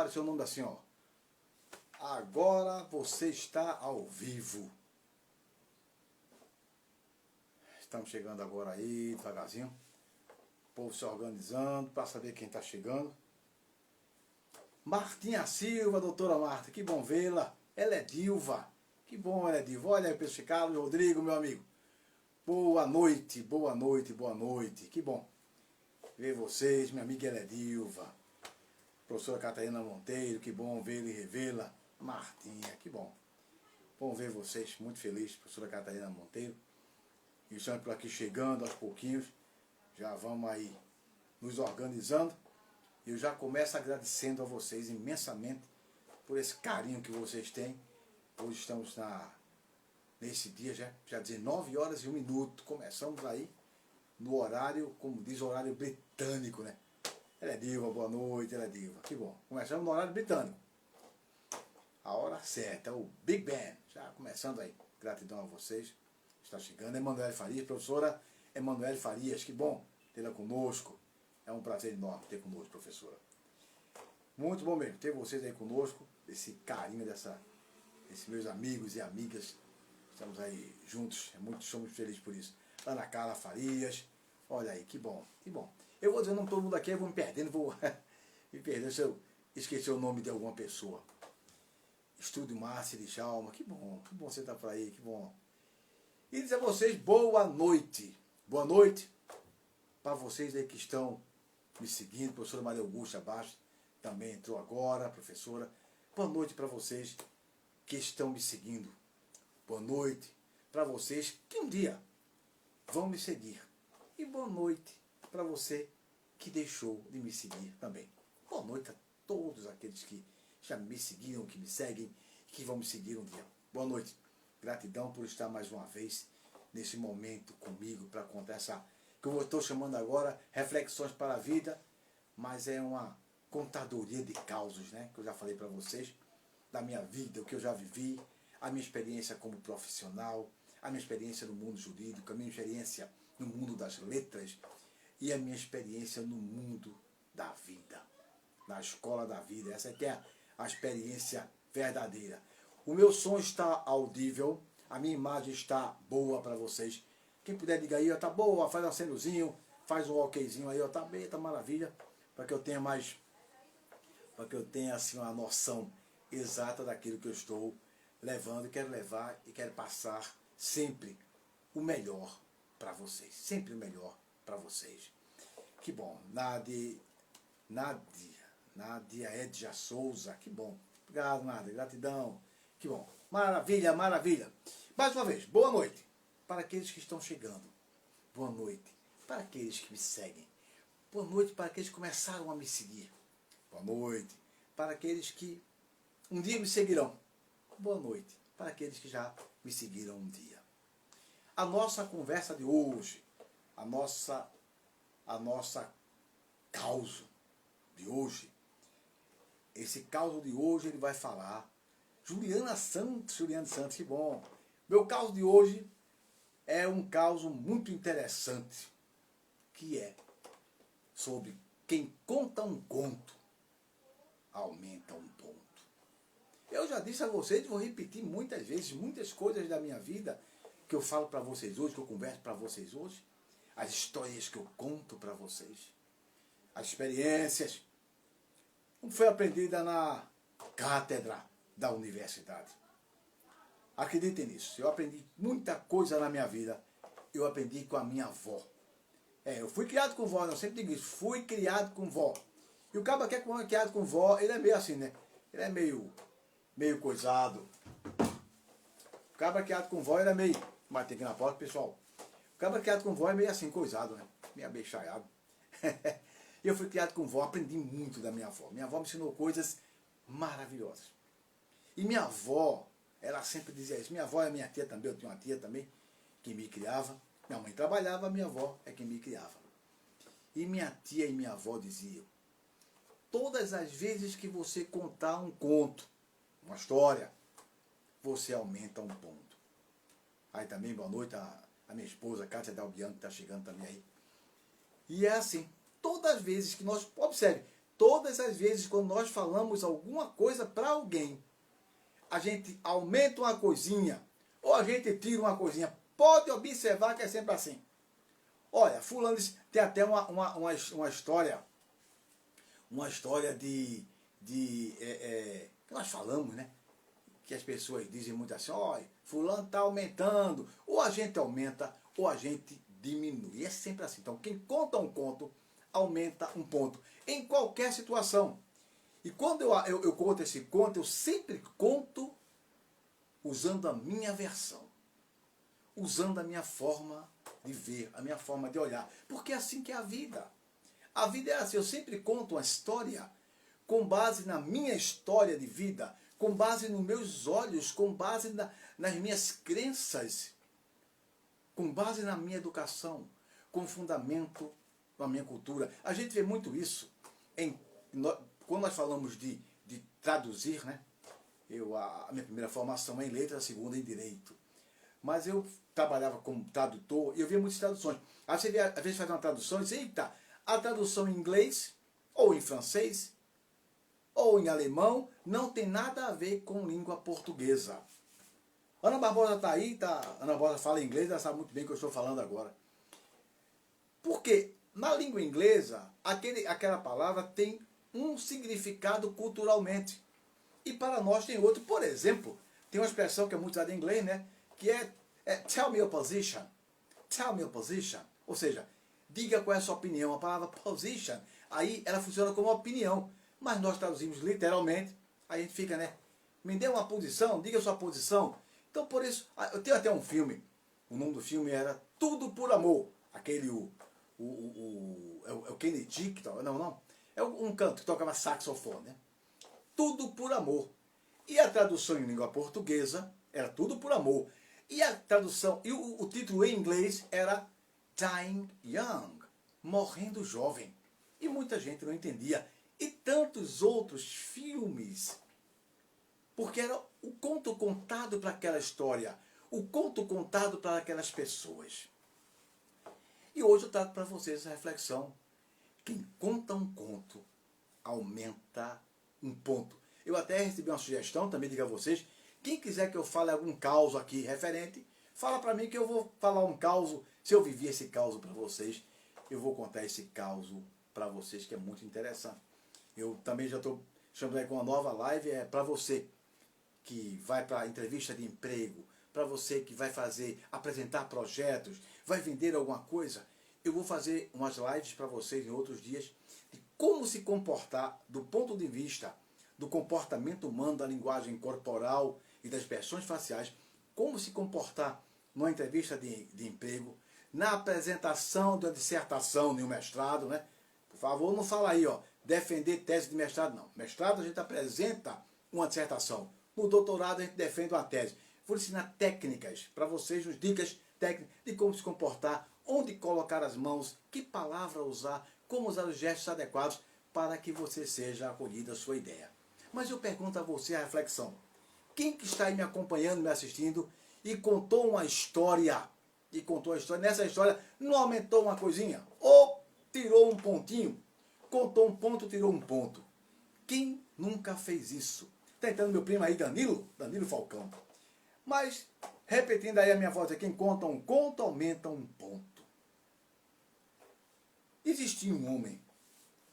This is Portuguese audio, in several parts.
apareceu o nome assim, ó. Agora você está ao vivo. Estamos chegando agora aí, devagarzinho. O povo se organizando para saber quem está chegando. Martinha Silva, doutora Marta, que bom vê-la. Ela é Dilva. Que bom, ela é Dilva. Olha aí, Pedro Carlos, Rodrigo, meu amigo. Boa noite, boa noite, boa noite. Que bom ver vocês, minha amiga Eledilva. Professora Catarina Monteiro, que bom vê-la e revê-la. Martinha, que bom. Bom ver vocês, muito feliz, professora Catarina Monteiro. E estamos por aqui chegando aos pouquinhos. Já vamos aí nos organizando. E eu já começo agradecendo a vocês imensamente por esse carinho que vocês têm. Hoje estamos nesse dia, já 19 horas e 1 minuto. Começamos aí no horário, como diz o horário britânico, né? Ela é Dilva, boa noite, ela é Dilva. Que bom. Começamos no horário britânico. A hora certa, o Big Ben. Já começando aí. Gratidão a vocês. Está chegando. Emanuele Farias, professora Emanuele Farias. Que bom tê-la conosco. É um prazer enorme ter conosco, professora. Muito bom mesmo ter vocês aí conosco. Esse carinho desses meus amigos e amigas. Estamos aí juntos. Somos felizes por isso. Ana Carla Farias. Olha aí, que bom, que bom. Eu vou dizer o nome de todo mundo aqui, eu vou me perdendo, vou me perder se eu esquecer o nome de alguma pessoa. Estúdio Márcia de Chalma, que bom você estar por aí, que bom. E dizer a vocês, boa noite. Boa noite para vocês aí que estão me seguindo. Professora Maria Augusta Bastos também entrou agora, professora. Boa noite para vocês que estão me seguindo. Boa noite para vocês que um dia vão me seguir. E boa noite para você que deixou de me seguir também. Boa noite a todos aqueles que já me seguiram, que me seguem e que vão me seguir um dia. Boa noite. Gratidão por estar mais uma vez nesse momento comigo para contar essa, que eu estou chamando agora, reflexões para a vida, mas é uma contadoria de causos, né? Que eu já falei para vocês, da minha vida, o que eu já vivi, a minha experiência como profissional, a minha experiência no mundo jurídico, a minha experiência no mundo das letras e a minha experiência no mundo da vida, na escola da vida. Essa aqui é a experiência verdadeira. O meu som está audível, a minha imagem está boa para vocês. Quem puder diga aí, ó, tá boa, faz um acerozinho, faz um okzinho aí, ó, tá bem, tá maravilha, para que eu tenha assim uma noção exata daquilo que eu estou levando e quero levar e quero passar sempre o melhor para vocês, sempre o melhor para vocês. Que bom. Nádia Edja Souza, que bom. Obrigado, Nádia, gratidão. Que bom. Maravilha, maravilha. Mais uma vez, boa noite para aqueles que estão chegando. Boa noite para aqueles que me seguem. Boa noite para aqueles que começaram a me seguir. Boa noite para aqueles que um dia me seguirão. Boa noite para aqueles que já me seguiram um dia. A nossa conversa de hoje, a nossa causa de hoje, esse causa de hoje ele vai falar, Juliana Santos, que bom. Meu causa de hoje é um causa muito interessante, que é sobre quem conta um conto, aumenta um ponto. Eu já disse a vocês, vou repetir muitas vezes, muitas coisas da minha vida, que eu falo para vocês hoje, que eu converso para vocês hoje, as histórias que eu conto para vocês, as experiências, não foi aprendida na cátedra da universidade. Acreditem nisso, eu aprendi muita coisa na minha vida, eu aprendi com a minha avó. Eu fui criado com vó, eu sempre digo isso, fui criado com vó. E o cara que é criado com vó, ele é meio assim, né? Ele é meio coisado. O cabra criado com vó era meio... Mas tem aqui na porta, pessoal. O cabra criado com vó é meio assim, coisado, né? Meio abeixaiado. E eu fui criado com vó, aprendi muito da minha avó. Minha avó me ensinou coisas maravilhosas. E minha avó, ela sempre dizia isso. Minha avó é minha tia também, eu tinha uma tia também, que me criava. Minha mãe trabalhava, minha avó é quem me criava. E minha tia e minha avó diziam, todas as vezes que você contar um conto, uma história, você aumenta um ponto. Aí também, boa noite, a minha esposa, Kátia Dalbiano, que está chegando também aí. E é assim, todas as vezes que nós, observe, todas as vezes quando nós falamos alguma coisa para alguém, a gente aumenta uma coisinha, ou a gente tira uma coisinha. Pode observar que é sempre assim. Olha, fulano tem até uma história que nós falamos, né? Que as pessoas dizem muito assim, olha, fulano está aumentando, ou a gente aumenta, ou a gente diminui. E é sempre assim. Então, quem conta um conto, aumenta um ponto, em qualquer situação. E quando eu conto esse conto, eu sempre conto usando a minha versão, usando a minha forma de ver, a minha forma de olhar. Porque é assim que é a vida. A vida é assim, eu sempre conto uma história com base na minha história de vida, com base nos meus olhos, com base nas minhas crenças, com base na minha educação, com fundamento na minha cultura. A gente vê muito isso quando nós falamos de traduzir, né? A minha primeira formação é em letras, a segunda em direito. Mas eu trabalhava como tradutor e eu via muitas traduções. Aí você vê, às vezes faz uma tradução e diz, eita, a tradução em inglês, ou em francês, ou em alemão, não tem nada a ver com língua portuguesa. Ana Barbosa está aí, Ana Barbosa fala inglês, ela sabe muito bem o que eu estou falando agora. Porque na língua inglesa, aquela palavra tem um significado culturalmente. E para nós tem outro. Por exemplo, tem uma expressão que é muito usada em inglês, né? Que é tell me your position. Tell me your position. Ou seja, diga qual é a sua opinião. A palavra position, aí ela funciona como opinião. Mas nós traduzimos literalmente, aí a gente fica, né? Me dê uma posição, diga a sua posição. Então, por isso, eu tenho até um filme. O nome do filme era Tudo por Amor. Aquele, é o Kennedy, não. É um canto que tocava saxofone, né? Tudo por amor. E a tradução em língua portuguesa era Tudo por Amor. E a tradução, e o título em inglês era Dying Young, Morrendo Jovem. E muita gente não entendia. E tantos outros filmes. Porque era o conto contado para aquela história. O conto contado para aquelas pessoas. E hoje eu trago para vocês essa reflexão. Quem conta um conto, aumenta um ponto. Eu até recebi uma sugestão, também digo a vocês, quem quiser que eu fale algum caos aqui referente, fala para mim que eu vou falar um caos. Se eu vivi esse caos para vocês, eu vou contar esse caos para vocês, que é muito interessante. Eu também já estou chamando aí com uma nova live, é para você que vai para entrevista de emprego, para você que vai apresentar projetos, vai vender alguma coisa. Eu vou fazer umas lives para vocês em outros dias de como se comportar do ponto de vista do comportamento humano, da linguagem corporal e das expressões faciais, como se comportar numa entrevista de emprego, na apresentação de uma dissertação de um mestrado, né? Por favor, não fala aí, defender tese de mestrado, não. Mestrado a gente apresenta uma dissertação. No doutorado a gente defende uma tese. Vou ensinar técnicas para vocês, dicas técnicas de como se comportar, onde colocar as mãos, que palavra usar, como usar os gestos adequados para que você seja acolhida a sua ideia. Mas eu pergunto a você a reflexão. Quem que está aí me acompanhando, me assistindo e contou uma história? Nessa história não aumentou uma coisinha? Ou tirou um pontinho? Contou um ponto, tirou um ponto. Quem nunca fez isso? Está entrando meu primo aí, Danilo Falcão. Mas, repetindo aí a minha voz, quem conta um conto, aumenta um ponto. Existia um homem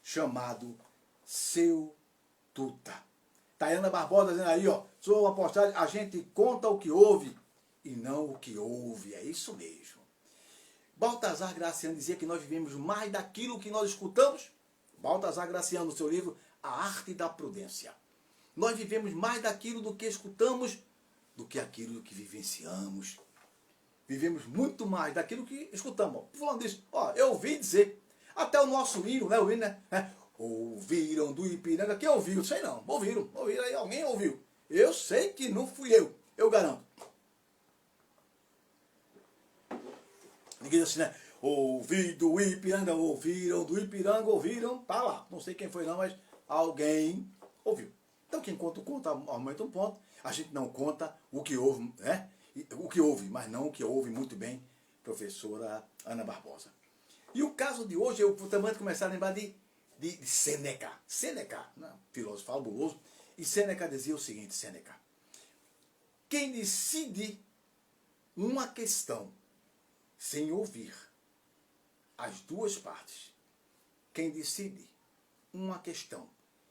chamado Seu Tuta. Tayana Barbosa dizendo aí, sou uma postagem, a gente conta o que houve e não o que houve. É isso mesmo. Baltazar Graciano dizia que nós vivemos mais daquilo que nós escutamos. Baltazar Graciano, no seu livro A Arte da Prudência. Nós vivemos mais daquilo do que escutamos do que aquilo que vivenciamos. Vivemos muito mais daquilo que escutamos. Falando disso, eu ouvi dizer, até o nosso hino, né? O hino, né? Ouviram do Ipiranga, quem ouviu? Sei não, ouviram aí, alguém ouviu. Eu sei que não fui eu garanto. Ninguém diz assim, né? Ouvi do Ipiranga, ouviram do Ipiranga, ouviram, tá lá. Não sei quem foi não, mas alguém ouviu. Então quem conta o conto aumenta um ponto. A gente não conta o que houve, né? O que houve, mas não o que houve muito bem, professora Ana Barbosa. E o caso de hoje, eu também começar a lembrar de de Sêneca. Sêneca, né? Filósofo fabuloso. E Sêneca dizia o seguinte, Sêneca: quem decide uma questão sem ouvir as duas partes, quem decide uma questão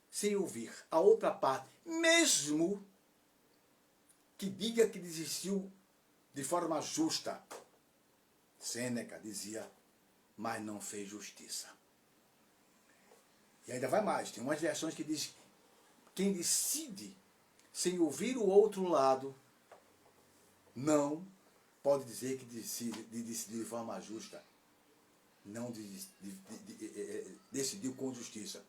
sem ouvir a outra parte, mesmo que diga que desistiu de forma justa, Sêneca dizia, mas não fez justiça. E ainda vai mais, tem umas versões que diz: quem decide sem ouvir o outro lado, não pode dizer que decidiu de forma justa. Não decidiu com justiça.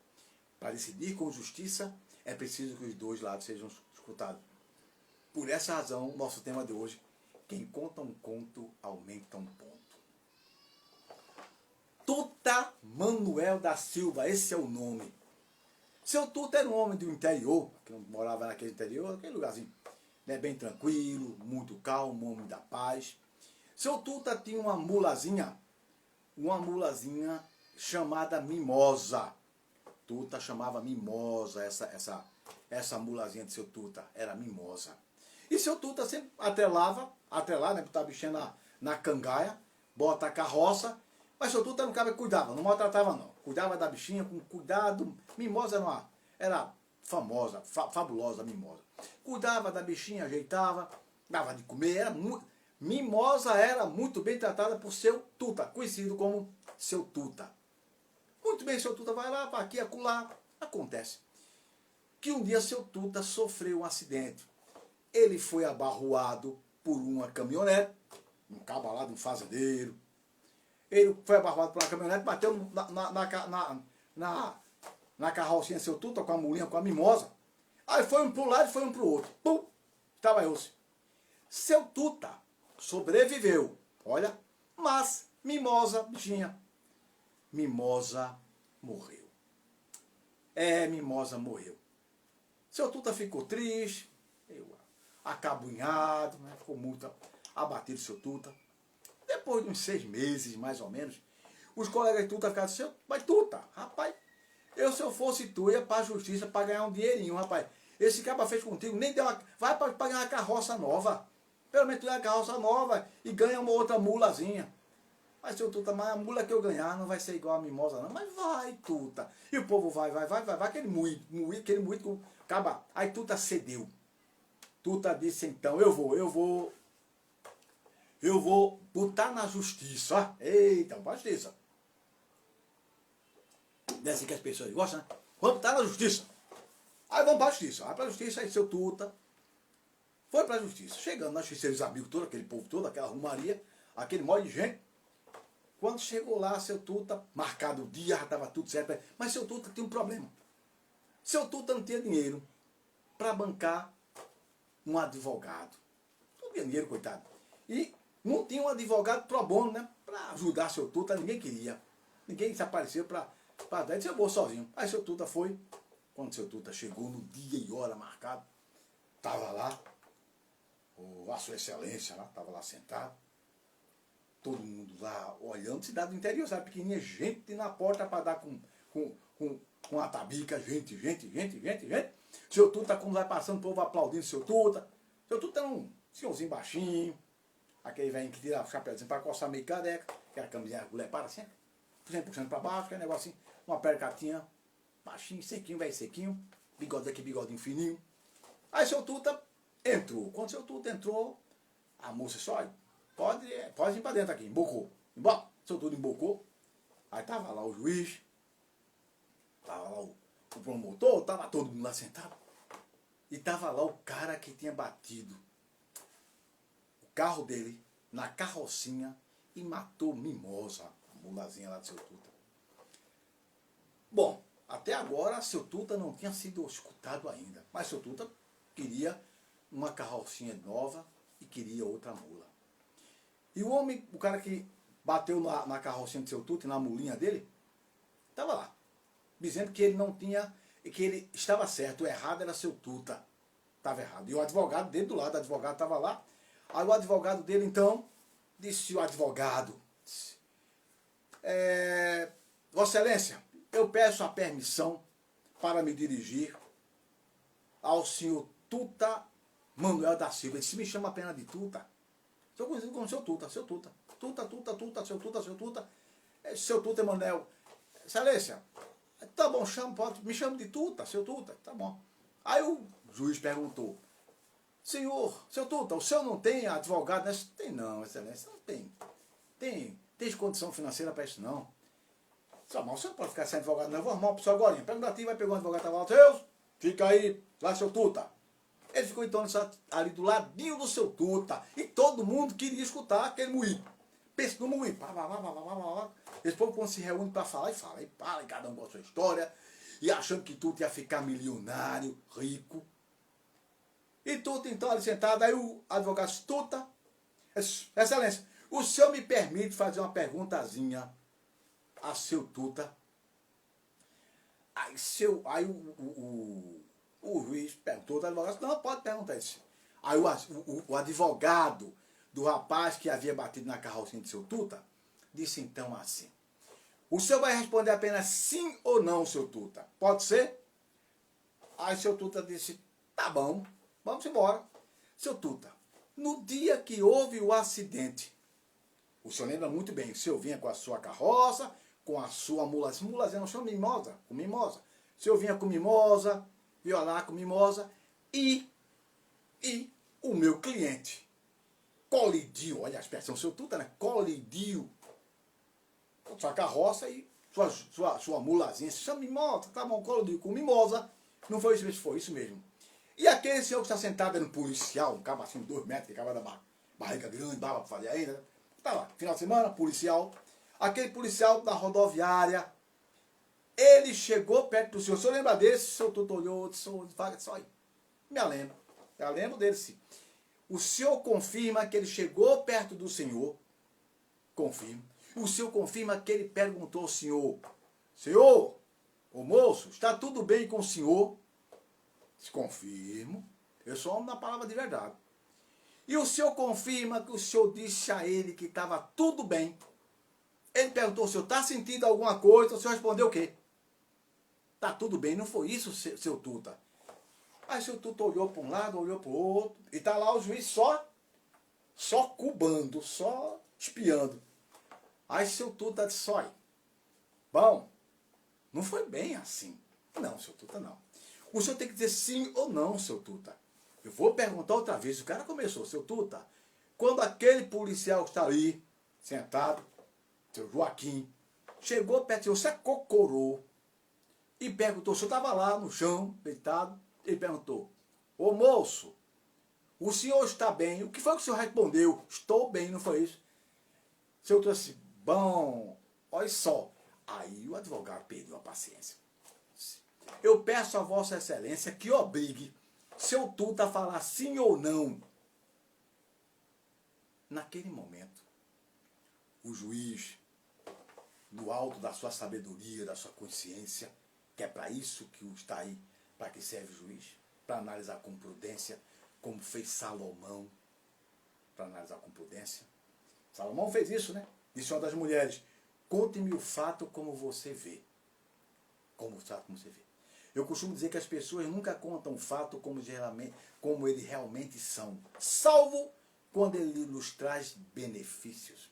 Para decidir com justiça, é preciso que os dois lados sejam escutados. Por essa razão, nosso tema de hoje: quem conta um conto, aumenta um ponto. Tuta Manuel da Silva, esse é o nome. Seu Tuta era um homem do interior, que morava naquele interior, aquele lugarzinho, né, bem tranquilo, muito calmo, um homem da paz. Seu Tuta tinha uma mulazinha chamada Mimosa. Tuta chamava Mimosa, essa mulazinha de seu Tuta, era Mimosa. E seu Tuta sempre atrelava, né, botava a bichinha na cangaia, bota a carroça, mas seu Tuta não cuidava, não maltratava não. Cuidava da bichinha com cuidado. Mimosa era famosa, fabulosa Mimosa. Cuidava da bichinha, ajeitava, dava de comer, Mimosa era muito bem tratada por seu Tuta, conhecido como seu Tuta. Muito bem, seu Tuta vai lá, vai aqui, acolá. Acontece que um dia seu Tuta sofreu um acidente. Ele foi abarroado por uma caminhonete, um cabo lá de um fazendeiro. Ele foi abarroado por uma caminhonete, bateu na carrocinha seu Tuta, com a mulinha, com a Mimosa. Aí foi um para um lado e foi um para o outro. Pum! Trabalhou-se. Seu Tuta sobreviveu, olha, mas Mimosa, bichinha, Mimosa morreu. Mimosa morreu. Seu Tuta ficou triste, acabunhado, né? Ficou muito abatido, seu Tuta. Depois de uns 6 meses, mais ou menos, os colegas de Tuta ficaram assim: mas Tuta, rapaz, se eu fosse tu, ia para a justiça para ganhar um dinheirinho, rapaz. Esse cara fez contigo, nem deu vai para ganhar uma carroça nova. Pelo menos tu ganha uma carroça nova e ganha uma outra mulazinha. Mas seu Tuta, mas a mula que eu ganhar não vai ser igual a Mimosa não. Mas vai, Tuta. E o povo vai, aquele moído, acaba. Aí Tuta cedeu. Tuta disse então: eu vou botar na justiça. Eita, para a justiça. Não é assim que as pessoas gostam, né? Vamos botar na justiça. Aí vamos para a justiça. Vai para a justiça, aí seu Tuta foi para a justiça. Chegando na justiça, os amigos todos, aquele povo todo, aquela rumaria, aquele monte de gente. Quando chegou lá, seu Tuta, marcado o dia, já estava tudo certo. Mas seu Tuta tinha um problema. Seu Tuta não tinha dinheiro para bancar um advogado. Não tinha dinheiro, coitado. E não tinha um advogado pro bono, né? Para ajudar seu Tuta, ninguém queria. Ninguém se apareceu para dar. Ele disse: eu vou sozinho. Aí seu Tuta foi. Quando seu Tuta chegou no dia e hora marcado, estava lá, a sua excelência lá, estava lá sentado. Todo mundo lá olhando, cidade do interior, sabe, pequenininha, gente na porta para dar com a tabica, gente. Seu Tuta, como vai passando, o povo aplaudindo seu Tuta. Seu Tuta era um senhorzinho baixinho, aquele velhinho que tira o chapéuzinho para coçar meio careca, que era a camisinha gulepada assim, puxando para baixo, aquele negocinho, uma percatinha, baixinho, sequinho, velho sequinho, bigode aqui, bigodinho fininho. Aí seu Tuta entrou. Quando seu Tuta entrou, a moça disse: olha, pode ir para dentro aqui, embocou. Embora, seu Tuta embocou. Aí tava lá o juiz, tava lá o promotor, tava todo mundo lá sentado. E tava lá o cara que tinha batido o carro dele na carrocinha e matou Mimosa, a mulazinha lá do seu Tuta. Bom, até agora seu Tuta não tinha sido escutado ainda, mas seu Tuta queria uma carrocinha nova e queria outra mula. E o cara que bateu na carrocinha do seu Tuta e na mulinha dele, estava lá, dizendo que ele não tinha, que ele estava certo, o errado era seu Tuta, estava errado. E o advogado dele do lado, o advogado estava lá. Aí o advogado dele então, disse o advogado: Vossa Excelência, eu peço a permissão para me dirigir ao senhor Tuta Manuel da Silva. Ele se me chama apenas de Tuta. Sou conhecido como seu Tuta, seu Tuta. Tuta, Tuta, Tuta, seu Tuta, seu Tuta. Seu Tuta Emanuel. Excelência, tá bom, me chama de Tuta, seu Tuta, tá bom. Aí o juiz perguntou, senhor, seu Tuta, o senhor não tem advogado? Tem não, excelência, não tem. Tem condição financeira para isso não. Só, mas o senhor pode ficar sem advogado, não. Eu vou arrumar uma pessoa agora. Pega o dativo, vai pegar um advogado, tá Deus, fica aí, lá seu Tuta. Ele ficou então ali do ladinho do seu Tuta. E todo mundo queria escutar aquele moído. Pensa no moído. Esse povo quando se reúne para falar, e fala, e cada um com a sua história. E achando que Tuta ia ficar milionário, rico. E Tuta então ali sentado, aí o advogado disse, Tuta, excelência, o senhor me permite fazer uma perguntazinha a seu Tuta? Aí o juiz perguntou ao advogado, não, pode perguntar isso. Aí o advogado do rapaz que havia batido na carrocinha de seu Tuta, disse então assim, o senhor vai responder apenas sim ou não, seu Tuta? Pode ser? Aí seu Tuta disse, tá bom, vamos embora. Seu Tuta, no dia que houve o acidente, o senhor lembra muito bem, o senhor vinha com a sua carroça, com a sua mulazinha, mulazinha não chama mimosa, com mimosa. O senhor vinha com mimosa, ia lá com mimosa, e o meu cliente colidiu, olha a expressão, seu Tuta, né? Colidiu com sua carroça e sua mulazinha, se chama mimosa, tá bom, colidiu com mimosa, não foi isso mesmo, foi isso mesmo. E aquele senhor que está sentado era um policial, um cara assim, 2 metros, que acaba da barriga grande, barba para fazer ainda, né? Tá lá, final de semana, policial, aquele policial da rodoviária, ele chegou perto do senhor, o senhor lembra desse? O senhor Tuta olhou, só aí, eu lembro dele sim. O senhor confirma que ele chegou perto do senhor, confirma, o senhor confirma que ele perguntou ao senhor, senhor, ô moço, está tudo bem com o senhor? Confirmo, eu sou homem da palavra de verdade. E o senhor confirma que o senhor disse a ele que estava tudo bem. Ele perguntou, o senhor está sentindo alguma coisa? O senhor respondeu o quê? Está tudo bem, não foi isso, seu Tuta? Aí seu Tuta olhou para um lado, olhou para o outro, e está lá o juiz só cubando, só espiando. Aí seu Tuta disse, olha, bom, não foi bem assim. Não, seu Tuta, não. O senhor tem que dizer sim ou não, seu Tuta. Eu vou perguntar outra vez. O cara começou, seu Tuta, quando aquele policial que está ali, sentado, seu Joaquim, chegou perto de você, cocorou, e perguntou, o senhor estava lá no chão, deitado, ele perguntou, ô moço, o senhor está bem? O que foi que o senhor respondeu? Estou bem, não foi isso? O senhor disse, bom, olha só. Aí o advogado perdeu a paciência. Eu peço a Vossa Excelência que obrigue seu Tuta a falar sim ou não. Naquele momento, o juiz, no alto da sua sabedoria, da sua consciência, que é para isso que está aí, para que serve o juiz, para analisar com prudência, como fez Salomão, para analisar com prudência. Salomão fez isso, né? Disse uma das mulheres, conte-me o fato como você vê. Como você vê. Eu costumo dizer que as pessoas nunca contam o fato como eles realmente são, salvo quando ele nos traz benefícios.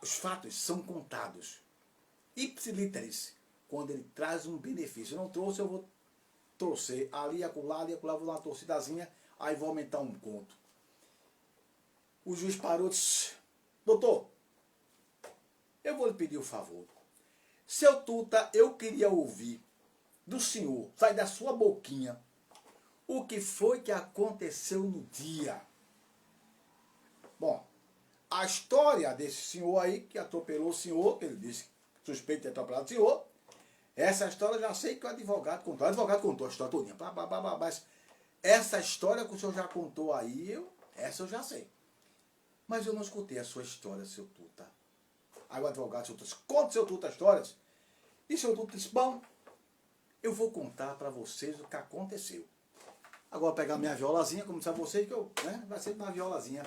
Os fatos são contados, ipsiliteris, quando ele traz um benefício. Não trouxe, eu vou torcer ali, acolá, vou dar uma torcidazinha, aí vou aumentar um conto. O juiz parou e disse, doutor, eu vou lhe pedir um favor. Seu Tuta, eu queria ouvir do senhor, sai da sua boquinha, o que foi que aconteceu no dia. Bom, a história desse senhor aí, que atropelou o senhor, que ele disse suspeito de ter atropelado o senhor, essa história eu já sei que o advogado contou. O advogado contou a história todinha, mas essa história que o senhor já contou aí, essa eu já sei. Mas eu não escutei a sua história, seu Tuta. Aí o advogado, seu Tuta, conta, seu Tuta, histórias. E seu Tuta disse, bom, eu vou contar para vocês o que aconteceu. Agora pegar minha violazinha, como disse a vocês, que vai ser uma violazinha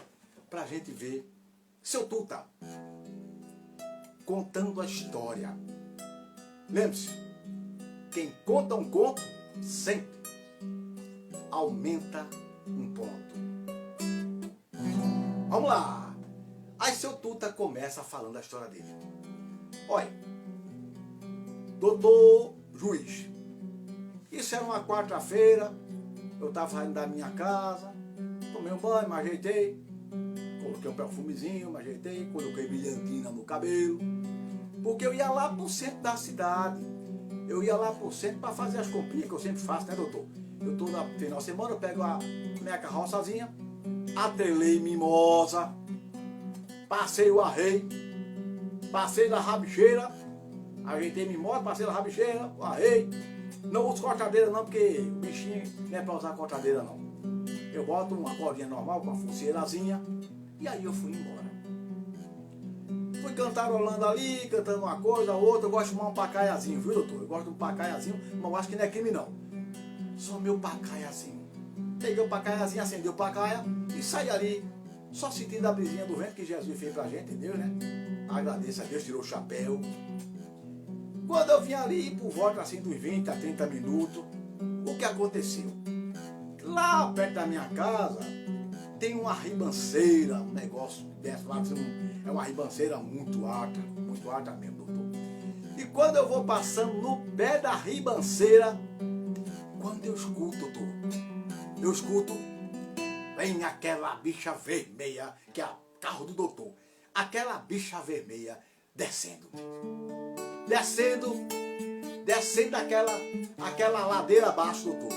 para a gente ver. Seu Tuta, contando a história Lembre-se, quem conta um conto, sempre aumenta um ponto. Vamos lá. Aí seu Tuta começa falando a história dele. Olha, doutor juiz, isso era uma quarta-feira, eu estava saindo da minha casa, tomei um banho, me ajeitei, coloquei um perfumezinho, me ajeitei, coloquei brilhantina no cabelo, porque eu ia lá pro centro da cidade, eu ia lá pro centro para fazer as comprinhas que eu sempre faço, né, doutor? Eu tô no final de semana, eu pego a minha carroçazinha, atrelei mimosa, passei o arreio, passei da rabicheira, ajeitei mimosa, passei da rabicheira, o arreio. Não uso cortadeira não, porque o bichinho não é para usar cortadeira não. Eu boto uma cordinha normal, com uma fuceirazinha, e aí eu fui embora. Fui cantarolando ali, cantando uma coisa, outra. Eu gosto de fumar um pacaiazinho, viu, doutor? Eu gosto de um pacaiazinho, mas eu acho que não é crime não. Só meu pacaiazinho. Peguei o pacaiazinho, acendi o pacaia e saí ali, só sentindo a brisinha do vento que Jesus fez pra gente, entendeu, né? Agradeço a Deus, tirou o chapéu. Quando eu vim ali, por volta assim dos 20 a 30 minutos, o que aconteceu? Lá perto da minha casa, tem uma ribanceira, um negócio dessa lá, é uma ribanceira muito alta mesmo, doutor. E quando eu vou passando no pé da ribanceira, quando eu escuto, doutor, vem aquela bicha vermelha, que é o carro do doutor, aquela bicha vermelha descendo aquela ladeira abaixo, doutor.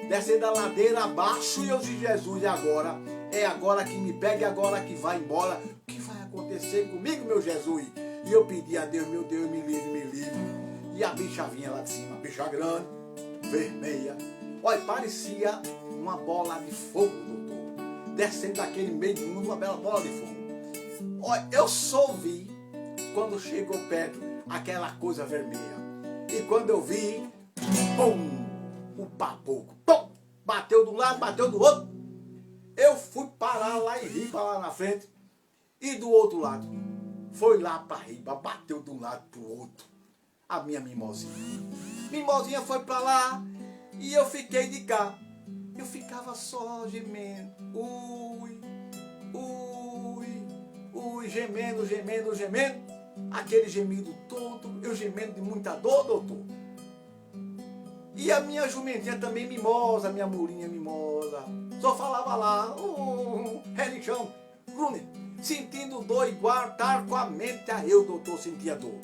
Descendo a ladeira abaixo, e eu disse, Jesus, e agora? É agora que me pega, é agora que vai embora. O que vai acontecer comigo, meu Jesus? E eu pedi a Deus, meu Deus, me livre. E a bicha vinha lá de cima, bicha grande, vermelha. Olha, parecia uma bola de fogo, doutor. Descendo daquele meio do mundo, uma bela bola de fogo. Olha, eu só vi, quando chegou perto, aquela coisa vermelha. E quando eu vi, pum! O papoco, pum! Bateu de um lado, bateu do outro. Eu fui parar lá em riba, lá na frente. E do outro lado, foi lá para riba, bateu de um lado pro outro. A minha mimosinha. Mimosinha foi para lá e eu fiquei de cá. Eu ficava só gemendo. Ui, gemendo. Aquele gemido tonto, eu gemendo de muita dor, doutor. E a minha jumentinha também mimosa, minha mulinha mimosa. Só falava lá, religião, Grune, sentindo dor igual, tarcoamente a eu, doutor, sentia dor.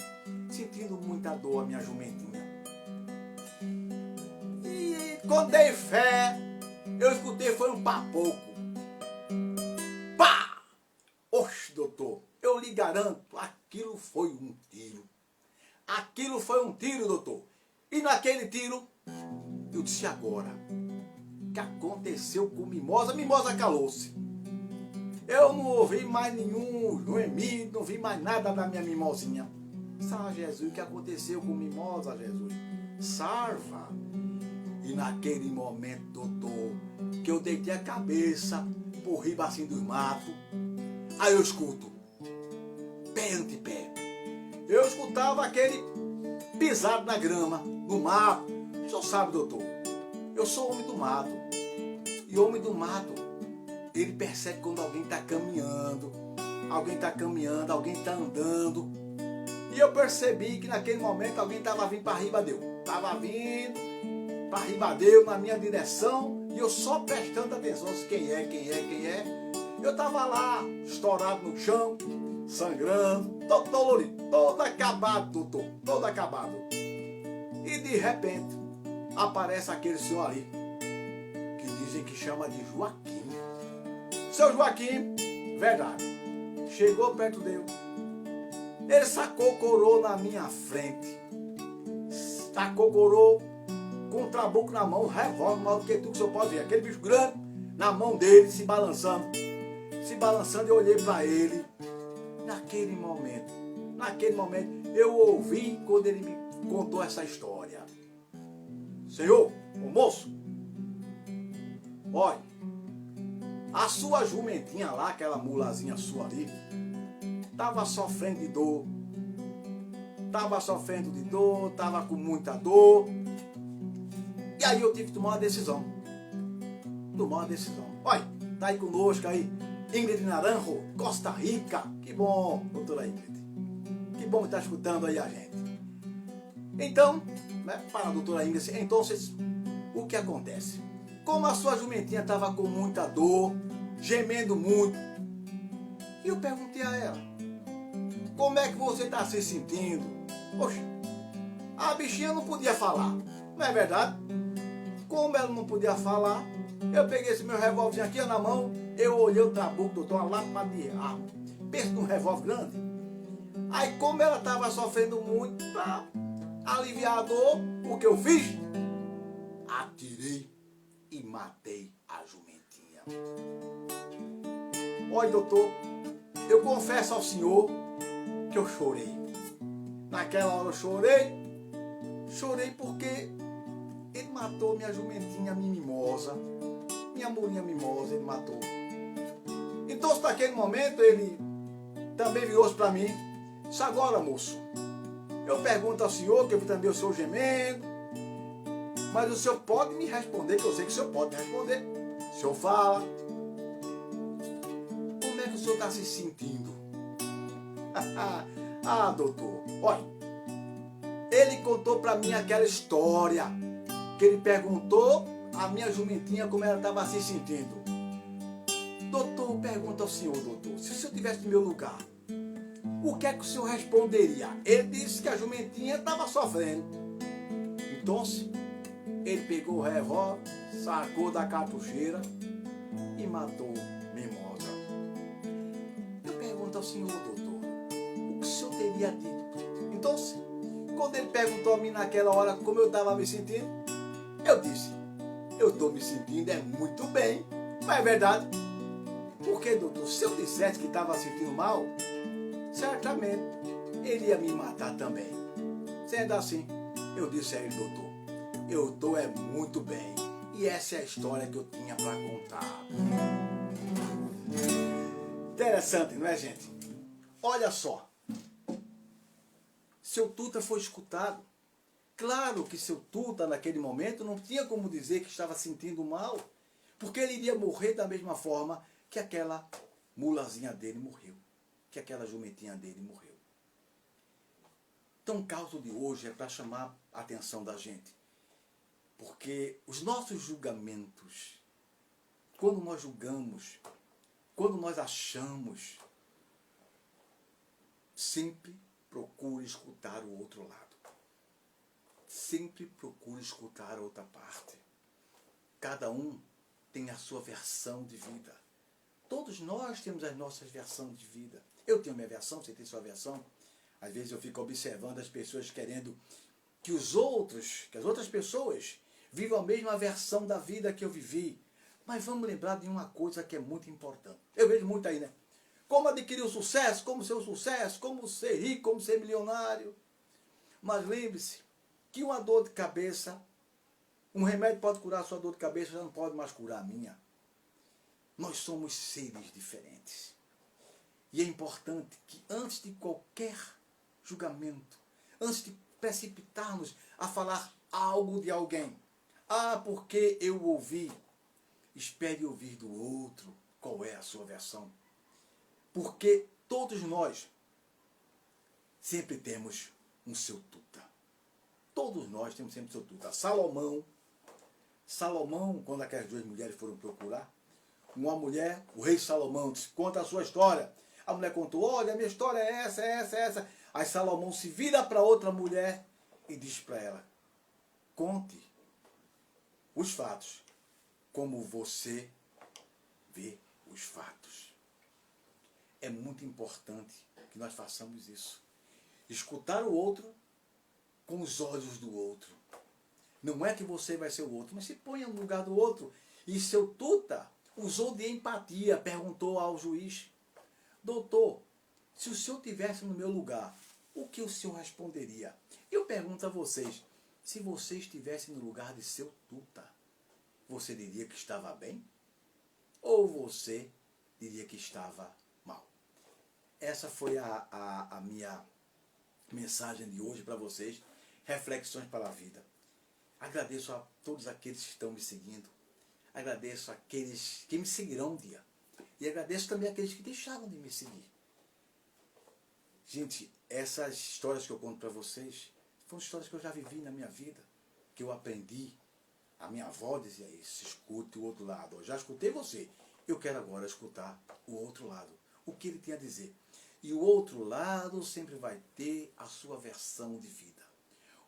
Sentindo muita dor a minha jumentinha. E quando dei fé, eu escutei, foi um papoco. Pá! Oxe, doutor, eu lhe garanto, aquilo foi um tiro. Aquilo foi um tiro, doutor. E naquele tiro, eu disse agora, o que aconteceu com Mimosa? Mimosa calou-se. Eu não ouvi mais nenhum gemido, não vi mais nada da minha mimosinha. Sabe, Jesus, o que aconteceu com Mimosa, Jesus? Sarva. E naquele momento, doutor, que eu deitei a cabeça por riba assim dos matos, aí eu escuto, pé ante pé. Eu escutava aquele pisado na grama, no mato. O senhor sabe, doutor, eu sou homem do mato. E homem do mato, ele percebe quando alguém está caminhando, alguém está andando. E eu percebi que naquele momento alguém estava vindo para Ribadeu. Estava vindo para Ribadeu na minha direção, e eu só prestando atenção se quem é. Eu estava lá, estourado no chão, sangrando, todo dolorido, todo acabado, doutor, todo acabado. E de repente, aparece aquele senhor ali, que dizem que chama de Joaquim. Seu Joaquim, verdade, chegou perto dele. Ele sacou coroa na minha frente. Sacou coroa com um trabuco na mão, um revólver maior do que tudo que o senhor pode ver. Aquele bicho grande na mão dele, se balançando. Eu olhei para ele. Naquele momento, eu ouvi quando ele me contou essa história. Senhor, o moço, olha, a sua jumentinha lá, aquela mulazinha sua ali, estava sofrendo de dor. estava sofrendo de dor, estava com muita dor. E aí eu tive que tomar uma decisão. Olha, tá aí conosco aí, Ingrid Naranjo, Costa Rica. Que bom, doutora Ingrid. Que bom que está escutando aí a gente. Então, né, para a doutora Ingrid, então, o que acontece? Como a sua jumentinha estava com muita dor, gemendo muito, e eu perguntei a ela, como é que você está se sentindo? Poxa, a bichinha não podia falar, não é verdade? Como ela não podia falar, eu peguei esse meu revólver aqui na mão, eu olhei o trabuco, doutor, uma lapa de arma. Pensa num revólver grande. Aí como ela estava sofrendo muito, para aliviar a dor, o que eu fiz? Atirei e matei a jumentinha. Olha, doutor, eu confesso ao senhor que eu chorei. Naquela hora eu chorei porque ele matou minha jumentinha mimosa, minha murinha mimosa, ele matou. Então, naquele momento, ele também virou-se para mim, disse, agora, moço, eu pergunto ao senhor, que eu vi também o senhor gemendo, mas o senhor pode me responder, que eu sei que o senhor pode me responder. O senhor fala. Como é que o senhor está se sentindo? Ah, doutor, olha, ele contou para mim aquela história, que ele perguntou a minha jumentinha como ela estava se sentindo. Doutor, pergunta ao senhor, doutor, se o senhor estivesse no meu lugar, o que é que o senhor responderia? Ele disse que a jumentinha estava sofrendo. Então, ele pegou o revólver, sacou da cartucheira e matou Mimosa. Eu pergunto ao senhor, doutor, o que o senhor teria dito? Então, quando ele perguntou a mim naquela hora como eu estava me sentindo, eu disse, eu estou me sentindo muito bem. Não é verdade? Porque, doutor, se eu dissesse que estava sentindo mal, certamente ele ia me matar também. Sendo assim, eu disse a ele, doutor, eu estou muito bem. E essa é a história que eu tinha para contar. Interessante, não é, gente? Olha só. Seu Tuta foi escutado. Claro que seu Tuta, naquele momento, não tinha como dizer que estava sentindo mal, porque ele iria morrer da mesma forma que aquela mulazinha dele morreu, que aquela jumentinha dele morreu. Então, o caso de hoje é para chamar a atenção da gente, porque os nossos julgamentos, quando nós julgamos, quando nós achamos, sempre procure escutar o outro lado. Sempre procure escutar a outra parte. Cada um tem a sua versão de vida. Todos nós temos as nossas versões de vida. Eu tenho minha versão, você tem sua versão. Às vezes eu fico observando as pessoas querendo que as outras pessoas vivam a mesma versão da vida que eu vivi. Mas vamos lembrar de uma coisa que é muito importante. Eu vejo muito aí, né? Como adquirir o sucesso, como ser o sucesso, como ser rico, como ser milionário. Mas lembre-se que uma dor de cabeça, um remédio pode curar a sua dor de cabeça, já não pode mais curar a minha. Nós somos seres diferentes. E é importante que antes de qualquer julgamento, antes de precipitarmos a falar algo de alguém, porque eu ouvi, espere ouvir do outro qual é a sua versão. Porque todos nós sempre temos um seu Tuta. Todos nós temos sempre seu Tuta. Salomão, quando aquelas duas mulheres foram procurar, uma mulher, o rei Salomão, conta a sua história. A mulher contou, olha, a minha história é essa, essa, essa. Aí Salomão se vira para outra mulher e diz para ela, conte os fatos como você vê os fatos. É muito importante que nós façamos isso. Escutar o outro com os olhos do outro. Não é que você vai ser o outro, mas se ponha no lugar do outro. E seu Tuta usou de empatia, perguntou ao juiz, doutor, se o senhor estivesse no meu lugar, o que o senhor responderia? Eu pergunto a vocês, se você estivesse no lugar de seu Tuta, você diria que estava bem? Ou você diria que estava mal? Essa foi a minha mensagem de hoje para vocês, reflexões para a vida. Agradeço a todos aqueles que estão me seguindo. Agradeço aqueles que me seguirão um dia. E agradeço também aqueles que deixaram de me seguir. Gente, essas histórias que eu conto para vocês foram histórias que eu já vivi na minha vida, que eu aprendi. A minha avó dizia isso: escute o outro lado. Eu já escutei você, eu quero agora escutar o outro lado, o que ele tem a dizer. E o outro lado sempre vai ter a sua versão de vida.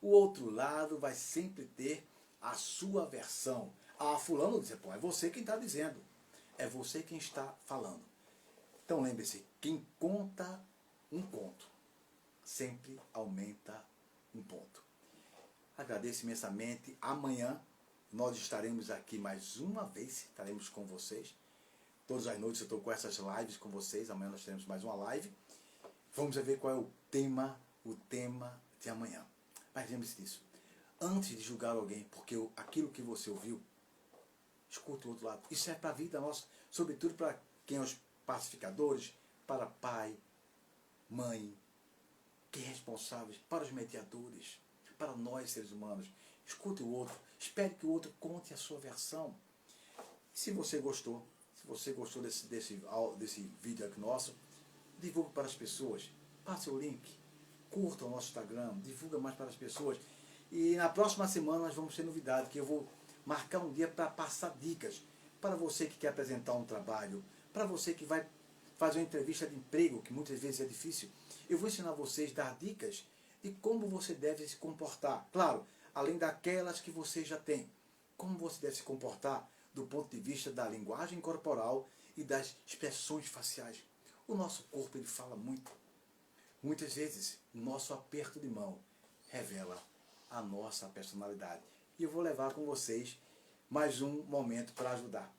O outro lado vai sempre ter a sua versão. Ah, fulano diz, pô, é você quem está dizendo. É você quem está falando. Então lembre-se, quem conta um conto sempre aumenta um ponto. Agradeço imensamente. Amanhã nós estaremos aqui mais uma vez, estaremos com vocês. Todas as noites eu estou com essas lives com vocês. Amanhã nós teremos mais uma live. Vamos ver qual é o tema de amanhã. Mas lembre-se disso. Antes de julgar alguém, porque aquilo que você ouviu, escute o outro lado. Isso é para a vida nossa, sobretudo para quem é os pacificadores, para pai, mãe, que é responsáveis, para os mediadores, para nós seres humanos. Escute o outro, espere que o outro conte a sua versão. E se você gostou desse vídeo aqui nosso, divulgue para as pessoas, passe o link, curta o nosso Instagram, divulga mais para as pessoas. E na próxima semana nós vamos ter novidade, que eu vou marcar um dia para passar dicas para você que quer apresentar um trabalho, para você que vai fazer uma entrevista de emprego, que muitas vezes é difícil. Eu vou ensinar vocês a dar dicas de como você deve se comportar. Claro, além daquelas que você já tem. Como você deve se comportar do ponto de vista da linguagem corporal e das expressões faciais. O nosso corpo, ele fala muito. Muitas vezes, o nosso aperto de mão revela a nossa personalidade. E eu vou levar com vocês mais um momento para ajudar.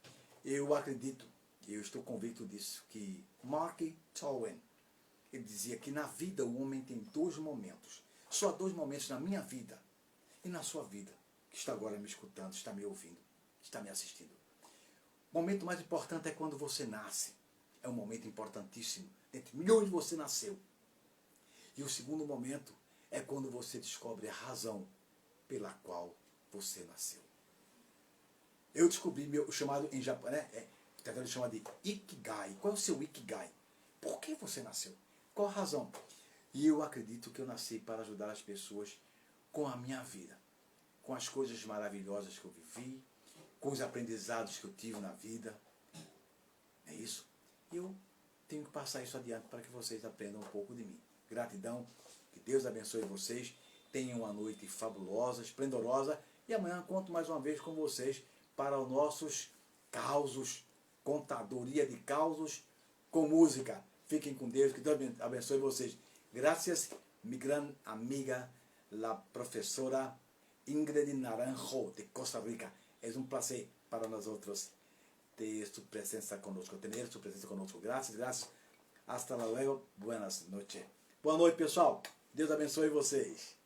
Eu acredito, eu estou convicto disso, que Mark Twain, ele dizia que na vida o homem tem dois momentos. Só há dois momentos na minha vida e na sua vida, que está agora me escutando, está me ouvindo, está me assistindo. O momento mais importante é quando você nasce. É um momento importantíssimo. Entre milhões você nasceu. E o segundo momento é quando você descobre a razão pela qual você nasceu. Eu descobri o chamado em japonês, ele chama de Ikigai. Qual é o seu Ikigai? Por que você nasceu? Qual a razão? E eu acredito que eu nasci para ajudar as pessoas com a minha vida, com as coisas maravilhosas que eu vivi, com os aprendizados que eu tive na vida. É isso. E eu tenho que passar isso adiante para que vocês aprendam um pouco de mim. Gratidão, que Deus abençoe vocês, tenham uma noite fabulosa, esplendorosa, e amanhã conto mais uma vez com vocês para os nossos causos, contadoria de causos com música. Fiquem com Deus, que Deus abençoe vocês. Gracias, mi gran amiga, la profesora Ingrid Naranjo de Costa Rica. Es un placer para nosotros ter su presencia conosco, tener su presencia conosco. Gracias, gracias. Hasta luego. Buenas noches. Boa noite, pessoal. Deus abençoe vocês.